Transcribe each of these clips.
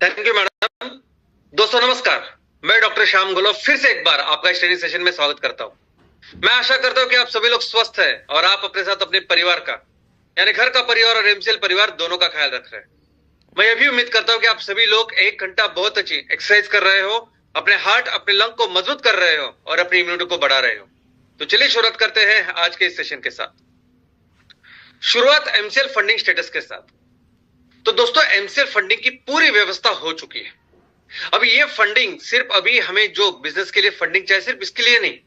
Thank you madam. दोस्तों नमस्कार, मैं डॉक्टर श्याम गोलव फिर से एक बार आपका इस ट्रेनिंग सेशन में स्वागत करता हूं। मैं आशा करता हूं कि आप सभी लोग स्वस्थ हैं और आप अपने साथ अपने परिवार का यानी घर का परिवार और एमसीएल परिवार दोनों का ख्याल रख रहे हैं। मैं यह भी उम्मीद करता हूं कि आप सभी लोग 1 घंटा बहुत अच्छी एक्सरसाइज कर रहे हो, अपने हार्ट अपने लंग को मजबूत कर रहे हो और अपनी इम्यूनिटी को बढ़ा रहे हो। तो चलिए शुरुआत करते हैं आज के इस सेशन के साथ। शुरुआत एमसीएल फंडिंग स्टेटस के साथ। तो दोस्तों एमसीएल फंडिंग की पूरी व्यवस्था हो चुकी है। अभी ये फंडिंग सिर्फ अभी हमें जो बिजनेस के लिए फंडिंग चाहिए सिर्फ इसके लिए नहीं,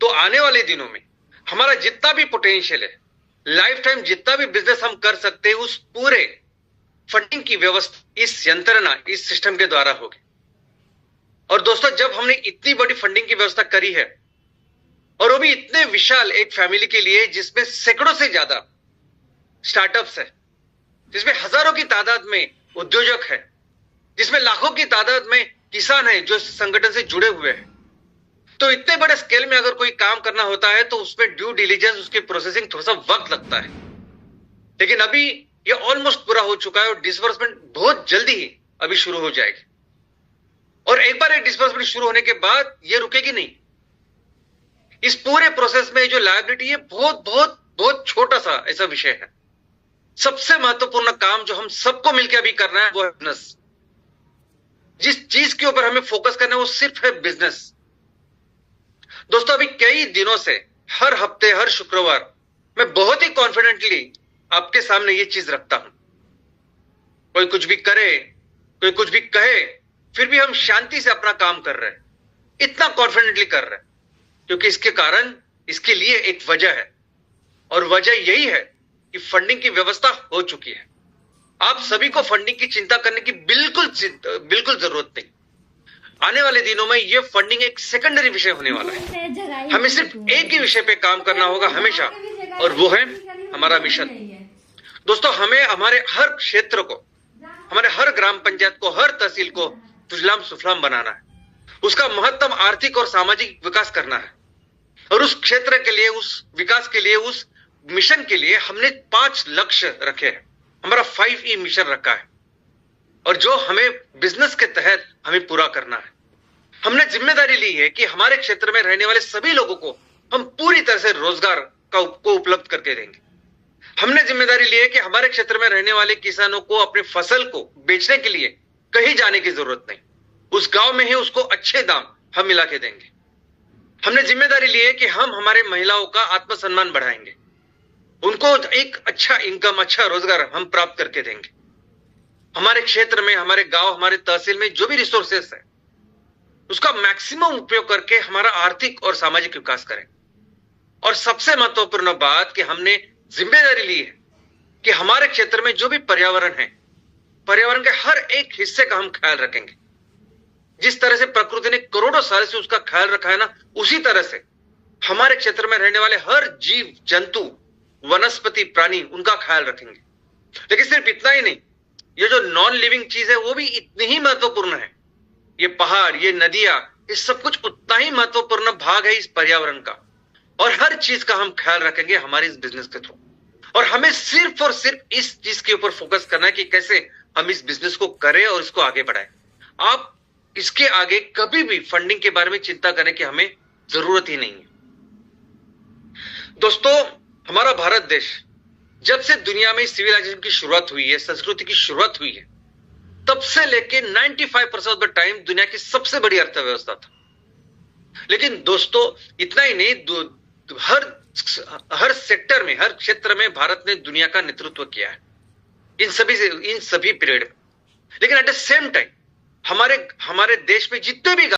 तो आने वाले दिनों में हमारा जितना भी पोटेंशियल है, लाइफ टाइम जितना भी बिजनेस हम कर सकते हैं, उस पूरे फंडिंग की व्यवस्था इस यंत्रणा इस सिस्टम के द्वारा होगी। और दोस्तों जब हमने इतनी बड़ी फंडिंग की व्यवस्था करी है और वो भी इतने विशाल एक फैमिली के लिए जिसमें सैकड़ों से ज्यादा स्टार्टअप्स है, जिसमें हजारों की तादाद में उद्योजक है, जिसमें लाखों की तादाद में किसान है जो इस संगठन से जुड़े हुए हैं, तो इतने बड़े स्केल में अगर कोई काम करना होता है तो उसमें ड्यू डिलीजेंस उसकी प्रोसेसिंग थोड़ा सा वक्त लगता है। लेकिन अभी ये ऑलमोस्ट पूरा हो चुका है और डिसबर्समेंट बहुत जल्दी ही अभी शुरू हो जाएगी। और एक बार ये डिसबर्समेंट शुरू होने के बाद ये रुकेगी नहीं। इस पूरे प्रोसेस में जो लायबिलिटी है बहुत बहुत बहुत छोटा सा ऐसा विषय है। सबसे महत्वपूर्ण काम जो हम सबको मिलकर अभी करना है वो है बिजनेस। जिस चीज के ऊपर हमें फोकस करना है वो सिर्फ है बिजनेस। दोस्तों अभी कई दिनों से हर हफ्ते हर शुक्रवार मैं बहुत ही कॉन्फिडेंटली आपके सामने ये चीज रखता हूं। कोई कुछ भी करे, कोई कुछ भी कहे, फिर भी हम शांति से अपना काम कर रहे हैं। इतना कॉन्फिडेंटली कर रहे हैं क्योंकि इसके कारण इसके लिए एक वजह है और वजह यही है कि फंडिंग की व्यवस्था हो चुकी है। आप सभी को फंडिंग की चिंता करने की बिल्कुल जरूरत नहीं। आने वाले दिनों में यह फंडिंग एक सेकेंडरी विषय होने वाला है। हमें सिर्फ एक ही विषय पे काम करना होगा हमेशा, और वो है हमारा मिशन। दोस्तों हमें हमारे हर क्षेत्र को, हमारे हर ग्राम पंचायत को, हर तहसील को सुजलाम सुफलाम बनाना है। उसका महत्तम आर्थिक और सामाजिक विकास करना है। और उस क्षेत्र के लिए, उस विकास के लिए, उस मिशन के लिए हमने 5 लक्ष्य रखे हैं। हमारा 5E मिशन रखा है और जो हमें बिजनेस के तहत हमें पूरा करना है। हमने जिम्मेदारी ली है कि हमारे क्षेत्र में रहने वाले सभी लोगों को हम पूरी तरह से रोजगार को उपलब्ध करके देंगे। हमने जिम्मेदारी ली है कि हमारे क्षेत्र में रहने वाले किसानों को अपने फसल को बेचने के लिए कहीं जाने की जरूरत नहीं, उस गांव में ही उसको अच्छे दाम हम मिला के देंगे। हमने जिम्मेदारी ली है कि हम हमारे महिलाओं का आत्मसम्मान बढ़ाएंगे, उनको एक अच्छा इनकम, अच्छा रोजगार हम प्राप्त करके देंगे। हमारे क्षेत्र में, हमारे गांव, हमारे तहसील में जो भी रिसोर्सेस है उसका मैक्सिमम उपयोग करके हमारा आर्थिक और सामाजिक विकास करें। और सबसे महत्वपूर्ण बात कि हमने जिम्मेदारी ली है कि हमारे क्षेत्र में जो भी पर्यावरण है, पर्यावरण के हर एक हिस्से का हम ख्याल रखेंगे। जिस तरह से प्रकृति ने करोड़ों साल से उसका ख्याल रखा है ना, उसी तरह से हमारे क्षेत्र में रहने वाले हर जीव जंतु, वनस्पति, प्राणी, उनका ख्याल रखेंगे। लेकिन सिर्फ इतना ही नहीं, ये जो नॉन लिविंग चीज है वो भी इतनी ही महत्वपूर्ण है। ये पहाड़, ये नदियां, ये सब कुछ उतना ही महत्वपूर्ण भाग है इस पर्यावरण का। और हर चीज का हम ख्याल रखेंगे हमारे इस बिजनेस के थ्रू। और हमें सिर्फ और सिर्फ इस चीज के ऊपर फोकस करना है कि कैसे हम इस बिजनेस को करें और इसको आगे बढ़ाएं। आप इसके आगे कभी भी फंडिंग के बारे में चिंता करने की हमें जरूरत ही नहीं है। दोस्तों हमारा भारत देश जब से दुनिया में सिविलाइजेशन की शुरुआत हुई है, संस्कृति की शुरुआत हुई है, तब से लेके 95% ऑफ द टाइम दुनिया की सबसे बड़ी अर्थव्यवस्था था। लेकिन दोस्तों इतना ही नहीं, हर सेक्टर में, हर क्षेत्र में भारत ने दुनिया का नेतृत्व किया है इन सभी पीरियड में। लेकिन एट द सेम टाइम हमारे देश में जितने भी